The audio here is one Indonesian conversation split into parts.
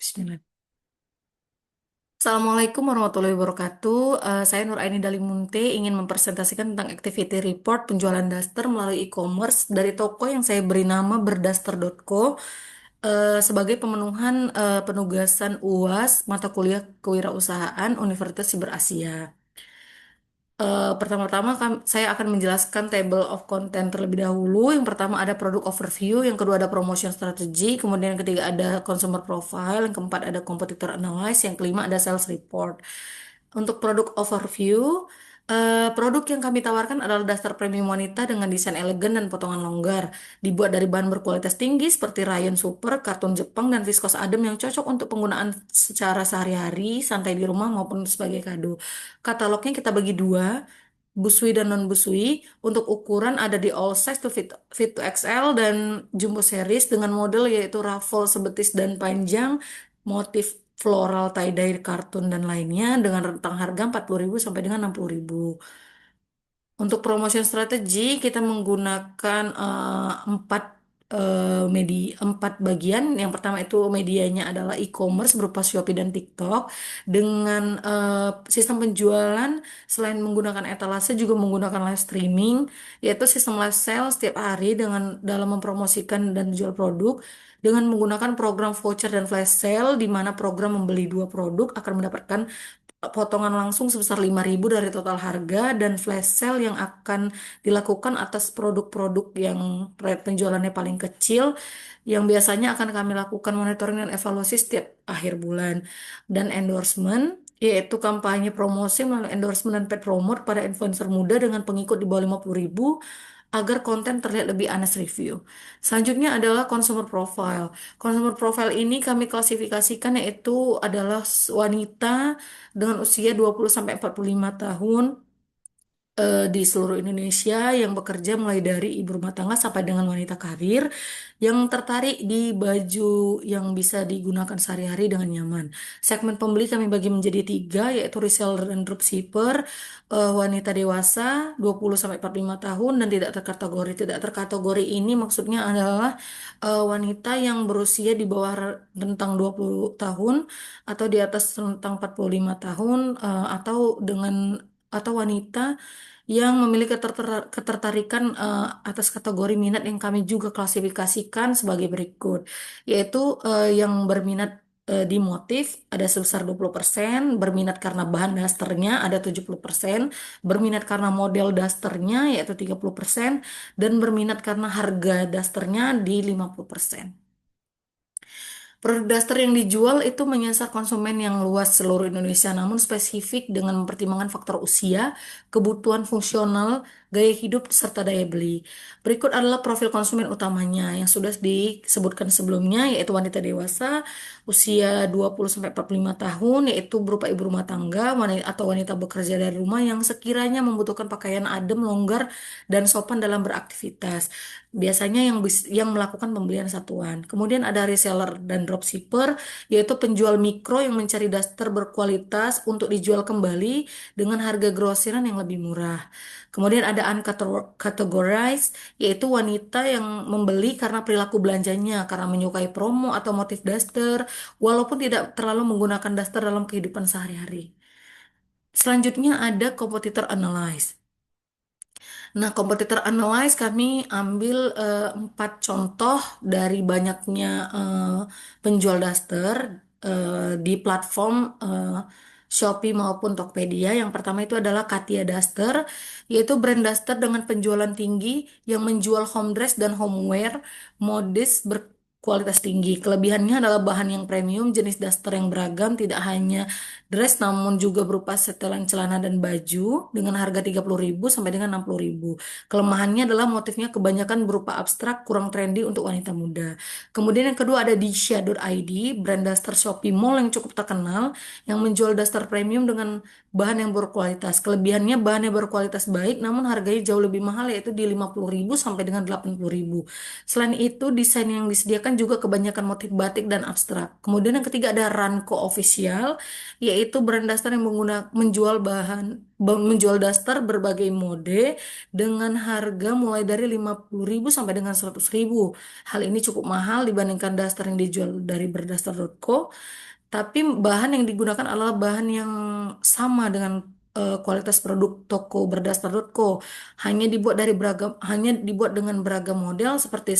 Bismillah. Assalamualaikum warahmatullahi wabarakatuh. Saya Nur Aini Dalimunte ingin mempresentasikan tentang activity report penjualan daster melalui e-commerce dari toko yang saya beri nama berdaster.co sebagai pemenuhan penugasan UAS mata kuliah kewirausahaan Universitas Siber Asia. Pertama-tama saya akan menjelaskan table of content terlebih dahulu. Yang pertama ada product overview, yang kedua ada promotion strategy, kemudian yang ketiga ada consumer profile, yang keempat ada competitor analysis, yang kelima ada sales report. Untuk produk overview, produk yang kami tawarkan adalah daster premium wanita dengan desain elegan dan potongan longgar. Dibuat dari bahan berkualitas tinggi seperti rayon super, kartun Jepang, dan viskos adem yang cocok untuk penggunaan secara sehari-hari, santai di rumah maupun sebagai kado. Katalognya kita bagi dua, busui dan non busui. Untuk ukuran ada di all size to fit to XL dan jumbo series dengan model yaitu ruffle sebetis dan panjang, motif floral tie-dye kartun dan lainnya dengan rentang harga 40.000 sampai dengan 60.000. Untuk promotion strategi kita menggunakan empat bagian. Yang pertama itu medianya adalah e-commerce berupa Shopee dan TikTok dengan sistem penjualan selain menggunakan etalase juga menggunakan live streaming, yaitu sistem live sale setiap hari dengan dalam mempromosikan dan menjual produk dengan menggunakan program voucher dan flash sale di mana program membeli dua produk akan mendapatkan potongan langsung sebesar 5.000 dari total harga dan flash sale yang akan dilakukan atas produk-produk yang rate penjualannya paling kecil yang biasanya akan kami lakukan monitoring dan evaluasi setiap akhir bulan, dan endorsement yaitu kampanye promosi melalui endorsement dan paid promote pada influencer muda dengan pengikut di bawah 50.000 agar konten terlihat lebih honest review. Selanjutnya adalah consumer profile. Consumer profile ini kami klasifikasikan yaitu adalah wanita dengan usia 20 sampai 45 tahun di seluruh Indonesia yang bekerja mulai dari ibu rumah tangga sampai dengan wanita karir yang tertarik di baju yang bisa digunakan sehari-hari dengan nyaman. Segmen pembeli kami bagi menjadi tiga, yaitu reseller dan dropshipper, wanita dewasa 20 sampai 45 tahun dan tidak terkategori. Tidak terkategori ini maksudnya adalah wanita yang berusia di bawah rentang 20 tahun atau di atas rentang 45 tahun, atau wanita yang memiliki ketertarikan atas kategori minat yang kami juga klasifikasikan sebagai berikut, yaitu yang berminat di motif ada sebesar 20%, berminat karena bahan dasternya ada 70%, berminat karena model dasternya yaitu 30%, dan berminat karena harga dasternya di 50%. Produk daster yang dijual itu menyasar konsumen yang luas seluruh Indonesia, namun spesifik dengan mempertimbangkan faktor usia, kebutuhan fungsional, gaya hidup, serta daya beli. Berikut adalah profil konsumen utamanya yang sudah disebutkan sebelumnya, yaitu wanita dewasa, usia 20-45 tahun, yaitu berupa ibu rumah tangga, wanita atau wanita bekerja dari rumah yang sekiranya membutuhkan pakaian adem, longgar, dan sopan dalam beraktivitas. Biasanya yang melakukan pembelian satuan. Kemudian ada reseller dan dropshipper, yaitu penjual mikro yang mencari daster berkualitas untuk dijual kembali dengan harga grosiran yang lebih murah. Kemudian ada uncategorized, yaitu wanita yang membeli karena perilaku belanjanya, karena menyukai promo atau motif daster, walaupun tidak terlalu menggunakan daster dalam kehidupan sehari-hari. Selanjutnya ada competitor analyze. Nah, kompetitor analyze kami ambil empat contoh dari banyaknya penjual daster di platform Shopee maupun Tokopedia. Yang pertama itu adalah Katia Duster, yaitu brand daster dengan penjualan tinggi yang menjual home dress dan homeware modis berkualitas tinggi. Kelebihannya adalah bahan yang premium, jenis daster yang beragam, tidak hanya dress namun juga berupa setelan celana dan baju dengan harga 30.000 sampai dengan 60.000. Kelemahannya adalah motifnya kebanyakan berupa abstrak, kurang trendy untuk wanita muda. Kemudian yang kedua ada Disha.id, brand daster Shopee Mall yang cukup terkenal yang menjual daster premium dengan bahan yang berkualitas. Kelebihannya bahannya berkualitas baik namun harganya jauh lebih mahal, yaitu di 50.000 sampai dengan 80.000. Selain itu desain yang disediakan menggunakan juga kebanyakan motif batik dan abstrak. Kemudian yang ketiga ada Ranko Official, yaitu brand daster yang menjual daster berbagai mode dengan harga mulai dari 50.000 sampai dengan 100.000. Hal ini cukup mahal dibandingkan daster yang dijual dari berdaster.co. Tapi bahan yang digunakan adalah bahan yang sama dengan kualitas produk toko berdasar.co. Hanya dibuat dengan beragam model seperti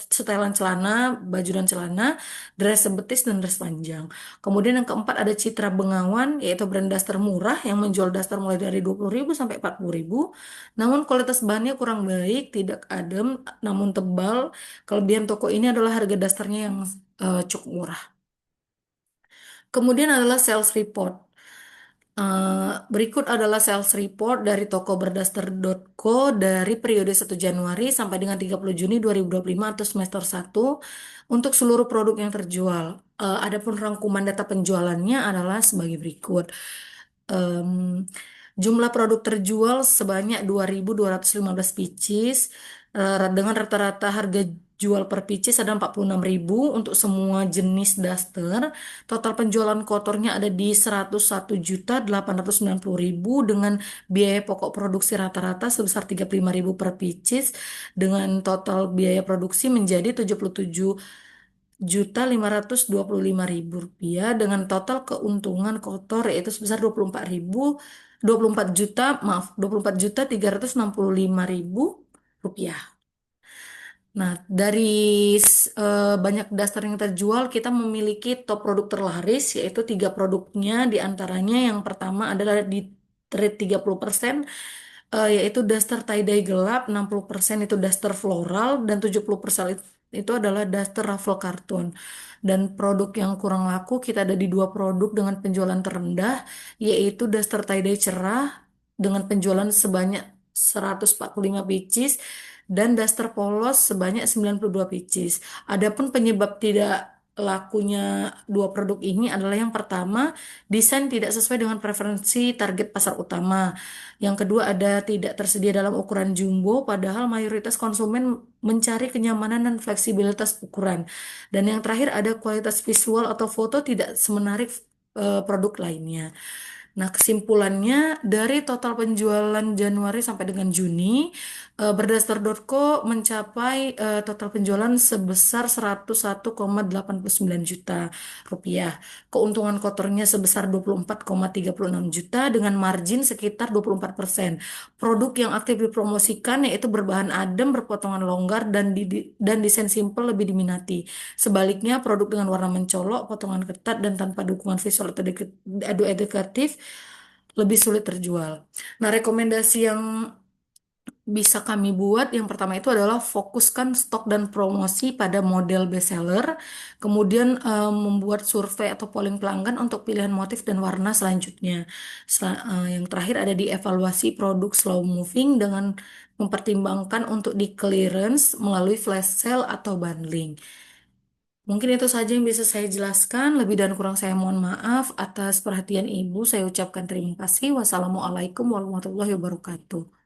setelan celana, baju dan celana, dress betis dan dress panjang. Kemudian yang keempat ada Citra Bengawan, yaitu brand daster murah yang menjual daster mulai dari 20.000 sampai 40.000. Namun kualitas bahannya kurang baik, tidak adem, namun tebal. Kelebihan toko ini adalah harga dasternya yang cukup murah. Kemudian adalah sales report. Berikut adalah sales report dari toko berdaster.co dari periode 1 Januari sampai dengan 30 Juni 2025 atau semester 1 untuk seluruh produk yang terjual. Adapun rangkuman data penjualannya adalah sebagai berikut. Em, Jumlah produk terjual sebanyak 2.215 pieces dengan rata-rata harga jual per pieces ada 46.000 untuk semua jenis daster. Total penjualan kotornya ada di 101.890.000 dengan biaya pokok produksi rata-rata sebesar 35.000 per pieces dengan total biaya produksi menjadi 77.525.000 rupiah dengan total keuntungan kotor yaitu sebesar 24 juta, maaf, 24.365.000 rupiah. Nah, dari banyak daster yang terjual, kita memiliki top produk terlaris, yaitu tiga produknya. Di antaranya yang pertama adalah di rate 30%, yaitu daster tie-dye gelap, 60% itu daster floral, dan 70% itu adalah daster ruffle kartun. Dan produk yang kurang laku, kita ada di dua produk dengan penjualan terendah, yaitu daster tie-dye cerah, dengan penjualan sebanyak 145 pieces, dan daster polos sebanyak 92 pieces. Adapun penyebab tidak lakunya dua produk ini adalah yang pertama, desain tidak sesuai dengan preferensi target pasar utama. Yang kedua ada tidak tersedia dalam ukuran jumbo, padahal mayoritas konsumen mencari kenyamanan dan fleksibilitas ukuran. Dan yang terakhir ada kualitas visual atau foto tidak semenarik produk lainnya. Nah, kesimpulannya dari total penjualan Januari sampai dengan Juni, berdasar.co mencapai total penjualan sebesar 101,89 juta rupiah. Keuntungan kotornya sebesar 24,36 juta dengan margin sekitar 24%. Produk yang aktif dipromosikan yaitu berbahan adem, berpotongan longgar dan desain simple lebih diminati. Sebaliknya, produk dengan warna mencolok, potongan ketat dan tanpa dukungan visual atau edukatif lebih sulit terjual. Nah, rekomendasi yang bisa kami buat yang pertama itu adalah fokuskan stok dan promosi pada model bestseller, kemudian membuat survei atau polling pelanggan untuk pilihan motif dan warna selanjutnya. Yang terakhir ada di evaluasi produk slow moving dengan mempertimbangkan untuk di clearance melalui flash sale atau bundling. Mungkin itu saja yang bisa saya jelaskan. Lebih dan kurang saya mohon maaf atas perhatian Ibu. Saya ucapkan terima kasih. Wassalamualaikum warahmatullahi wabarakatuh.